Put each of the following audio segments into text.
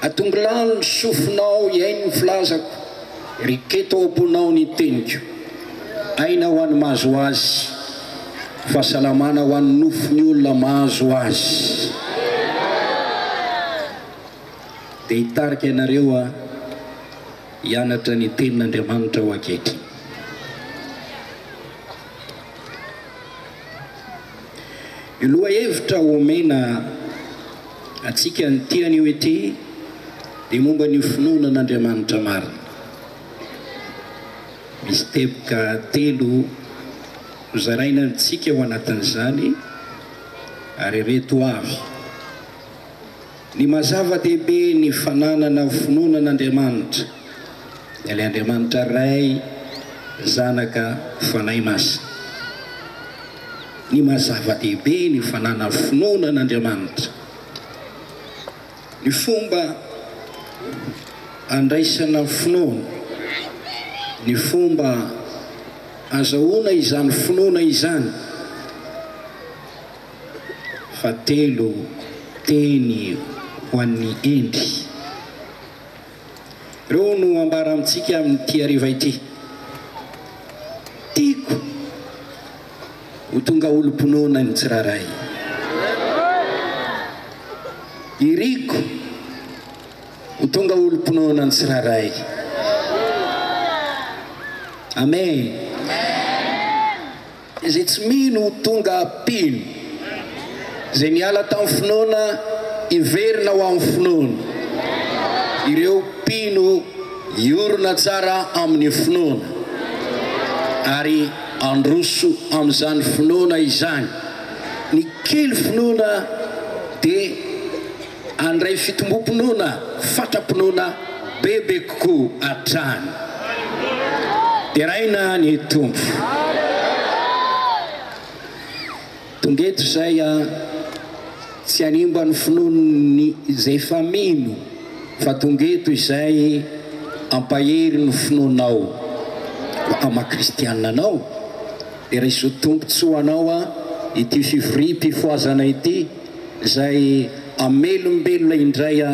Atonglano ny sofinao iainy ny filazako riketo amponao ny teniko aina ho an'ny mahazo azy fahasalamana ho an'ny nofony olona mahazo azy dia hitarika ianareo hianatra ny tenin'Andriamanitra ho ankehitriny. Aloha hevitra omena atsika ny tiany io ety dia momba ny finoanan'Andriamanitra marina. Misy teboka telo hozaraina antsika ho anatin'izany ary reto avy: ny mazava-dehibe ny fananana finoanan'Andriamanitra, ilay Andriamanitra ray, zanaka, fanahy masina. Ny mazava-dehibe ny fananana finoanan'Andriamanitra, ny fomba andraisana finoana, ny fomba azahoana izany finoana izany. Fa telo teny ho an'ny endry. Ireo no ambara amintsika amin'ity hariva ity: tiako ho tonga olom-pinoana ny tsiraray, iriko ho tonga olom-pinoana ny tsiraray. Amen. Izay tsy mino ho tonga pino, izay niala tamin'ny finoana iverina ho amin'ny finoana. Ireo pino iorona tsara amin'ny finoana ary androso amin'izany finoana izany. Ny kely finoana dia andray fitombom-pinoana, fatra-pinoana bebe kokoa hatrany. Dia raina ny tompo. Tongeto izay tsy hanimba ny finoany izay efa mino, fa tongeto izay ampahery ny finoanao ama-kristianina anao. Dia raha izao tompo tsy ho anao ity fivoriam-pifoazana ity izay amelombelona indray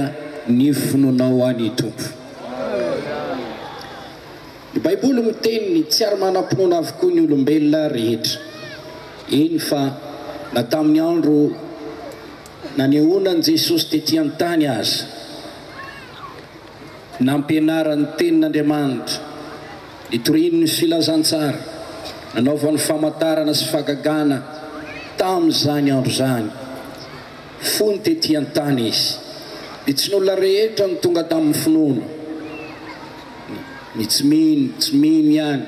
ny finoanao any tompo. Ny Baiboly miteny tsy ary manam-pinoana avokoa ny olombelona rehetra. Iny fa na tamin'ny andro nanehoanan'i Jesosy tetỳ an-tany aza, nampianarany tenin'Andriamanitra, nitoriny ny filazantsara, nanaovany famantarana sy fagagana tamin'izany andro zany. Fony tetỳ an-tany izy, dia tsy n'olona rehetra ny tonga tamin'ny finoana, ny tsy mino ihany.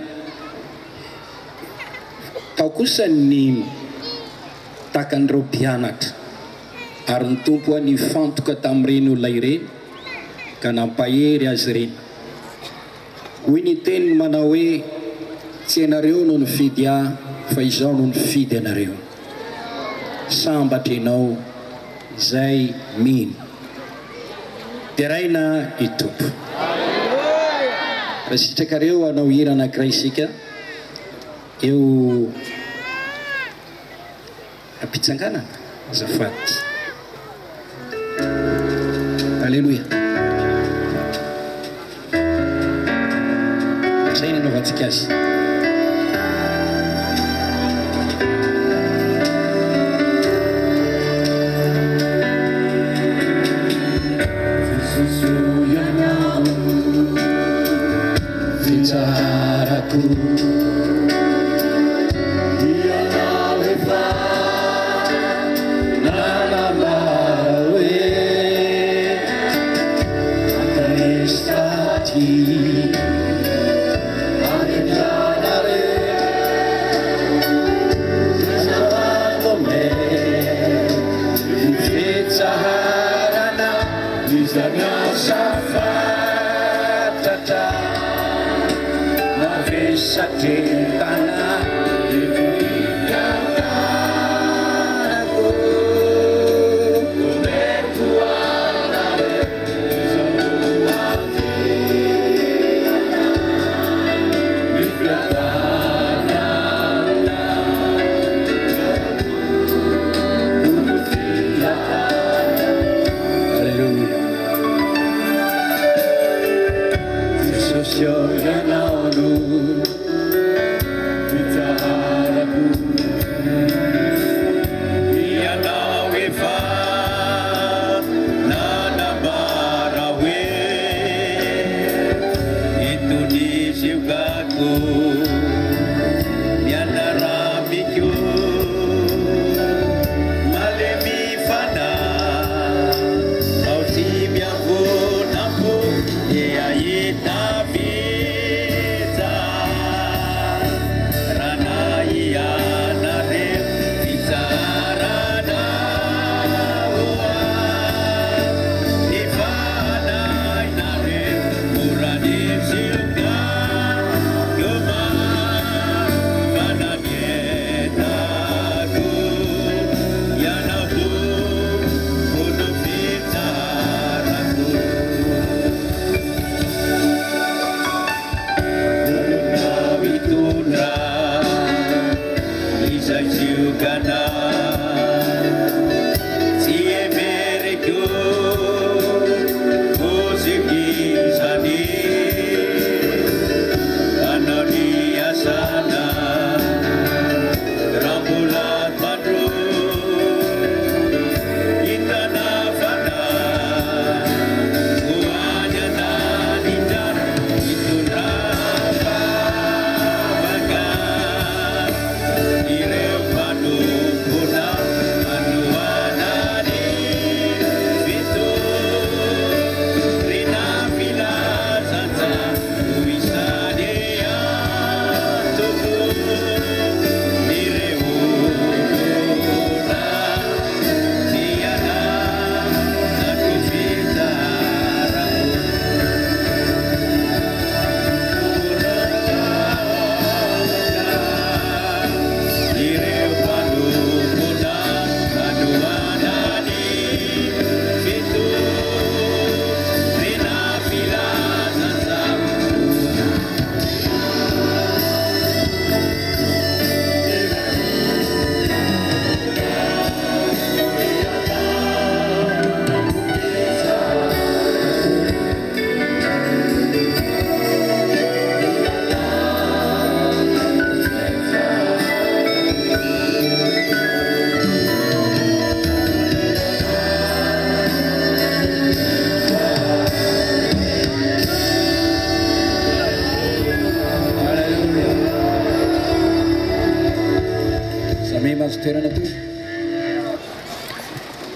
Tao kosa ny tahaka an'ireo mpianatra, ary ny tompo nifantoka tamin'ireny olona ireny ka nampahery azy ireny. Hoy ny teniny manao hoe: tsy ianareo no nifidy ahy, fa izaho no nifidy anareo. Sambatra ianao izay mino. Dia raina ny tompo. Raha sitrakareo hanao hira anankiray isika eo ampitsanganana azafady. Alleluia. Izay nanaovantsika azy.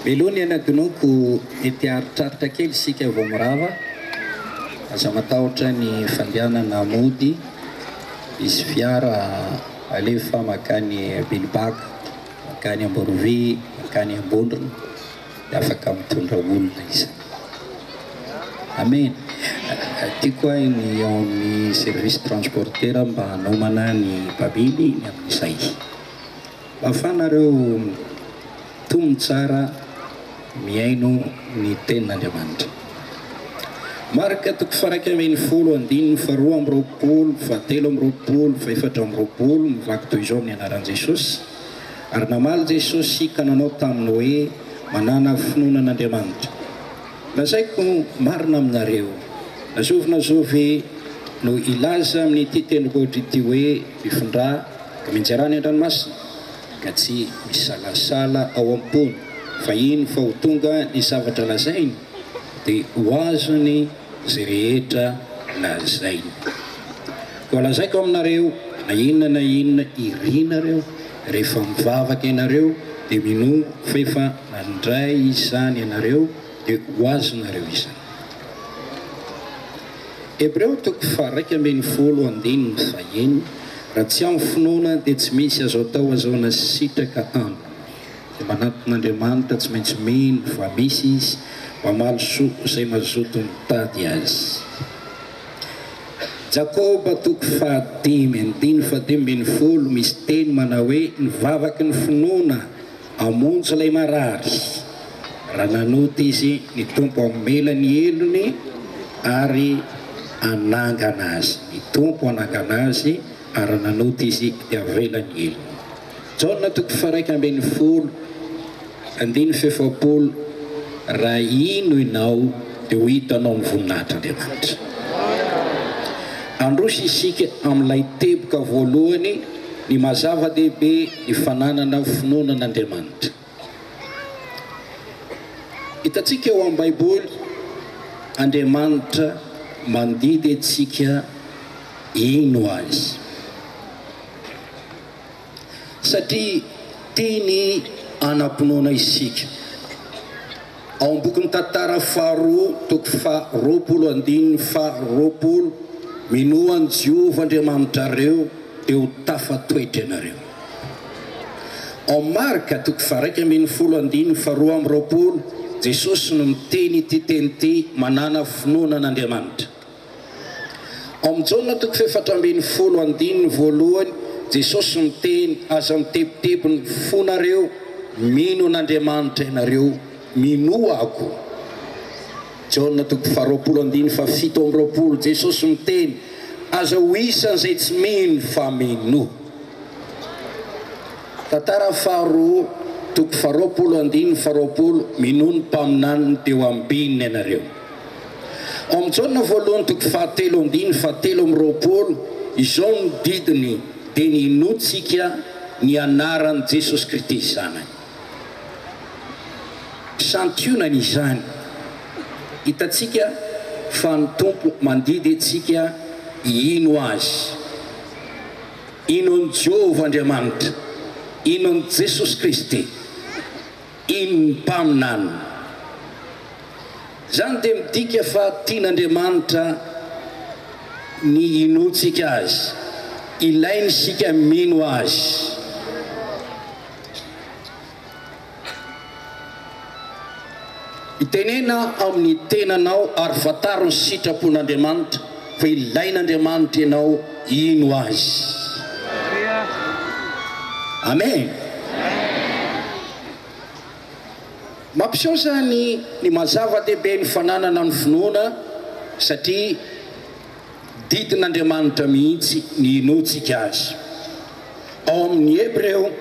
Melony anaginoko ety aritraritra kely sika vao mirava aza matahotra ny fandehanana mody izy fiara alefa makany Bilbak, makany Amborovy, makany Ambondrona dia afaka mitondra olona izy. Amen. Tiako koa ny ao amin'ny service transporteur mba hanomana ny mpamily ny amin'izay. Ahafahanareo tomony tsara miaino ny tenin'Andriamanitra. Marika toko faraka amin'ny folo andininy faharoa amby roapolo, fahatelo amby roapolo, fahaefatra amby roapolo mivaky toy izao amin'ny anaran'i Jesosy. Ary namaly Jesosy ka nanao taminy hoe manana finoanan'Andriamanitra. Lazaiko marina aminareo, nazovina zovy no ilaza amin'ity tendrombohitra ity hoe mifindra ka minjarany an-dranomasina ka tsy misalasala ao am-pony, fa iny fa ho tonga ny zavatra lazainy dia ho azony izay rehetra lazainy. Koa lazaiko aminareo na inona irinareo rehefa mivavaka ianareo dia mino fa efa nandray izany ianareo dia ho azonareo izany. Hebreo toko faraka ambin'ny folo andininy fahaenina, raha tsy amin'ny finoana dia tsy misy azo atao azahoana sitraka aminy. Dia manaton'Andriamanitra tsy maintsy mino fa misy izy mamaly soa izay mazoto mitady azy. Jakoba toko fahadimy andininy fahadimy ambin'ny folo misy teny manao hoe nivavaky ny finoana hamonjy ilay marary. Raha nanota izy ny tompo hamela ny elony ary anangana azy. Ny tompo anangana azy ary nanota izy dia avela ny elony. Jaona toko faraka ambin'ny folo andininy fefapolo, raha ino ianao dia ho hitanao ny voninahitr'Andriamanitra. Androso isika amin'ilay teboka voalohany ny mazava-dehibe ny fananana finoanan'Andriamanitra. Hitantsika eo amin'ny Baiboly, Andriamanitra mandidy antsika ino azy. Satria tiany anam-pinoana isika. Ao amin'ny bokin'ny tantara faharoa toko faharoapolo andininy faharoapolo, minoany Jehovah Andriamanitra reo dia ho tafatoetra ianareo. Ao Marka toko faraka ambin'ny folo andininy faharoa amby roapolo, Jesosy no miteny ity teny ity manana finoanan'Andriamanitra. Ao amin'ny Jaona toko fahaefatra ambin'ny folo andininy voalohany, Jesosy miteny aza mitepitepy ny fonareo, mino an'Andriamanitra ianareo, mino ako. Jaona toko faharoapolo andininy fahafito amby roapolo, Jesosy miteny aza ho isan'izay tsy mino fa mino. Tantara faharoa toko faharoapolo andininy faharoapolo, mino ny mpaminaniny dia ho ambininy ianareo. Ao amin'ny Jaona voalohany toko fahatelo andininy fahatelo amby roapolo, izao ny didiny dia ny inotsika ny anaran'i Jesosy Kristy zanany. Santionany izany. Hitantsika fa ny tompo mandidy antsika ino azy. Ino ny Jehovah Andriamanitra, ino ny Jesosy Kristy, ino ny mpaminaniny. Zany dia midika fa tian'Andriamanitra ny inotsika azy, ilainy sika mino azy. Itenena amin'ny tenanao ary fantaro ny sitrapon'Andriamanitra fa ilain'Andriamanitra ianao ino azy. Amen. Mampiseho zany ny mazava-dehibe ny fananana ny finoana satria didin'Andriamanitra mihitsy ny inotsika azy. Ao amin'ny Hebreo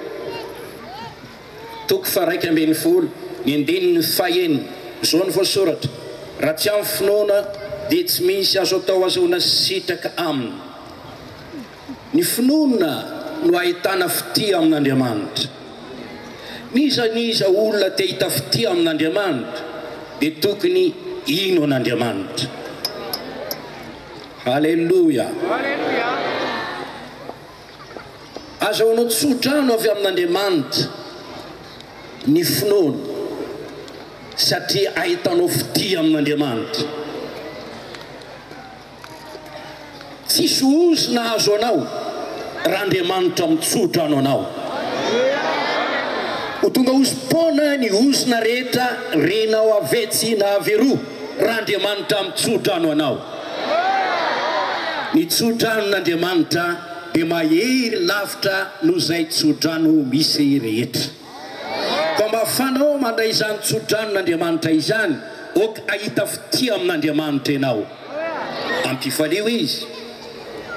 toko faraka ambin'ny folo ny andininy fahaenina, izao ny voasoratra, raha tsy amin'ny finoana dia tsy misy azo atao azahoana sitraka aminy. Ny finoana no ahitana fitia amin'Andriamanitra. Niza olona te hita fitia amin'Andriamanitra dia tokony ino an'Andriamanitra. Halleluja. Azahoanao tsodrano avy amin'Andriamanitra ny finoana satria ahitanao fitia amin'Andriamanitra. Tsisy ozy nahazo anao raha Andriamanitra mitsotra anao. Ho tonga ozy-pona ny ozona rehetra renao avetsy na averoa raha Andriamanitra mitsotra anao. Ny tsotran'Andriamanitra dia mahery lavitra noho izay tsotrano misy rehetra. Ka mba ahafahanao mandray izany tsotran'Andriamanitra izany, oka ahita fitia amin'Andriamanitra ianao. Ampifaleo izy.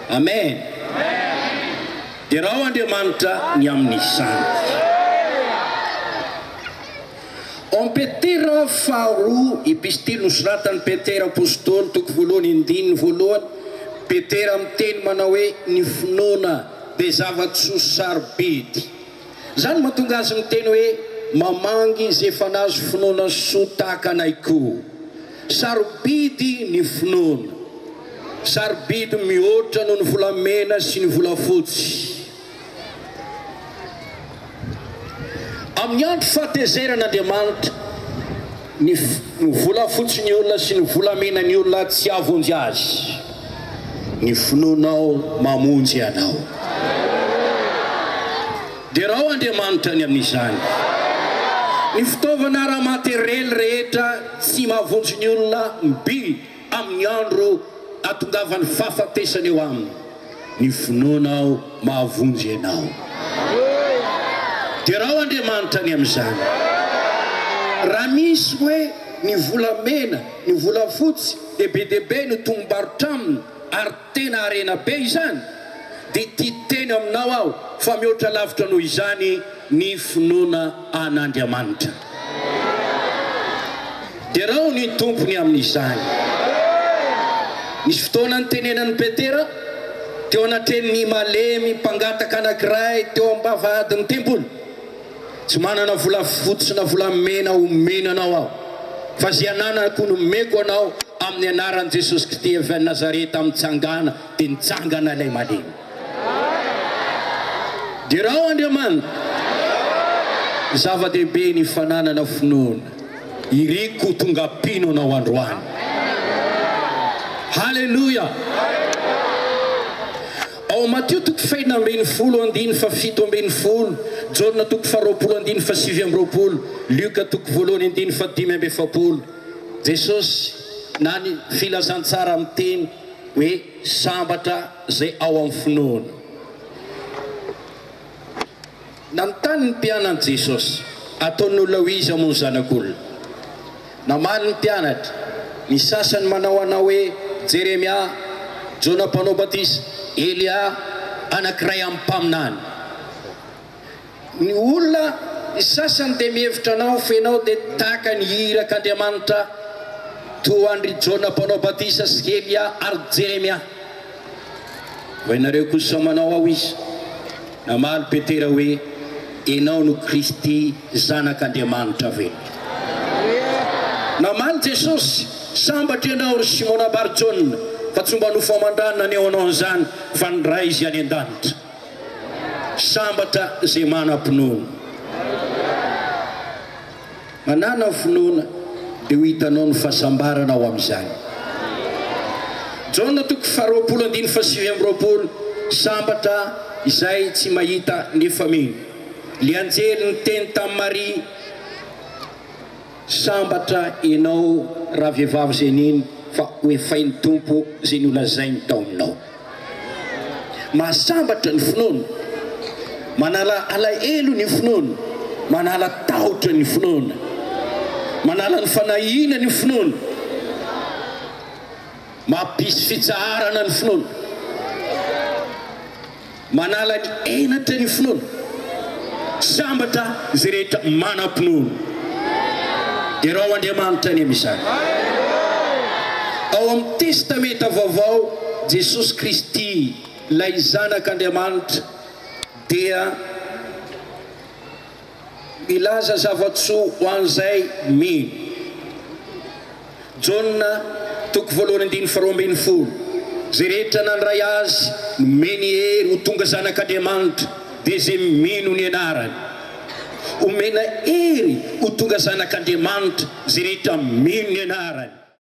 Amen. Dia raha Andriamanitra ny amin'izany. Am Petera faharoa, epistily nosoratan'i Petera apôstôly toko voalohany andininy voalohany, Petera miteny manao hoe ny finoana dia zava-tsoa sarobidy. Zany mahatonga azy miteny hoe mamangy izay efa nahazo finoana soa tahaka anay koa. Sarobidy ny finoana. Sarobidy mihoatra noho ny volamena sy ny volafotsy. Amin'ny andro fahatezeran'Andriamanitra, ny volafotsy ny olona sy ny volamena ny olona tsy avonjy azy. Ny finoanao mamonjy anao. Dia raha Andriamanitra ny amin'izany. Ny fitaovana raha materiel rehetra tsy mahavonjy ny olona mby amin'ny andro atongavany fahafatesany eo aminy. Ny finoanao mahavonjy anao. Dia raha Andriamanitra ny amin'izany. Raha misy hoe ny volamena, ny volafotsy dia be dia be no tombarotra aminy ary tena arena be izany, dia tia teny aminao aho fa mihoatra lavitra noho izany ny finoana an'Andriamanitra. Dia raha ny tompony amin'izany. Nisy fotoana nytenenan'i Petera teo anatrehan'ny malemy mpangataka anankiray teo am-bavahadin'ny tempoly. Tsy manana volafotsy na volamena omena anao aho, fa zay ananako no meko anao amin'ny anaran'i Jesosy Kristy avy any Nazareta mitsangana dia nitsangana ilay malemy. Dia raha Andriamanitra, zava-dehibe ny fananana finoana. Iriko tonga pino anao androany. Halleluja. Ao Mateo toko faina ambin'ny folo andiny fa fito ambin'ny folo, Jona toko faharoapolo andiny fa sivy amby roapolo, Luka toko voalohany andiny fa dimy amby efapolo. Jesosy na ny filazantsara miteny hoe sambatra zay ao amin'ny finoana. Nanontany ny mpianan'i Jesosy, ataon'olona ho izy hamono zanak'olona. Namaly ny mpianatra, ny sasany manao anao hoe Jeremia, Jona mpanao batisa, Elia anankiray amin'ny mpaminany. Ny olona ny sasany dia mihevitra anao fa ianao dia tahaka ny hirak'Andriamanitra toa andry Jona mpanao batisa sy Elia ary Jeremia. Fa ianareo kosa manao ao izy. Namaly Petera hoe ianao no Kristy zanak'Andriamanitra ve. Namaly Jesosy sambatra ianao ry Simona Barjona, fa tsy mba nofamandrana ny eo anao an'izany fa nindray izy any an-danitra. Sambatra zay manam-pinoana. Manana finoana dia ho hitanao ny fahasambarana ao amin'izany. Jona toko faharoapolo andiny fa sivy amby roapolo, sambatra izay tsy mahita nefa mino. Le anjely niteny tamin'i Maria, sambatra ianao raha vehivavy zay niny fa hoefain'ny tompo zay nolazainy tao aminao. Mahasambatra ny finoana, manala alahelo ny finoana, manala tahotra ny finoana, manala ny fanahina ny finoana, mampisy fitsaharana ny finoana, manala ny enatra ny finoana. Sambatra zay rehetra manam-pinoana. Dia raha Andriamanitra ny amin'izany. Ao amin'ny testamenta vaovao, Jesosy Kristy ilay zanak'Andriamanitra dia milaza zava-tsoa ho an'izay mino. Jona toko voalohany andiny faharoa ambin'ny folo, zay rehetra nandray azy nomeny hery ho tonga zanak'Andriamanitra dia zay mino ny anarany. omena hery ho tonga zanak'Andriamanitra zay rehetra mino ny anarany.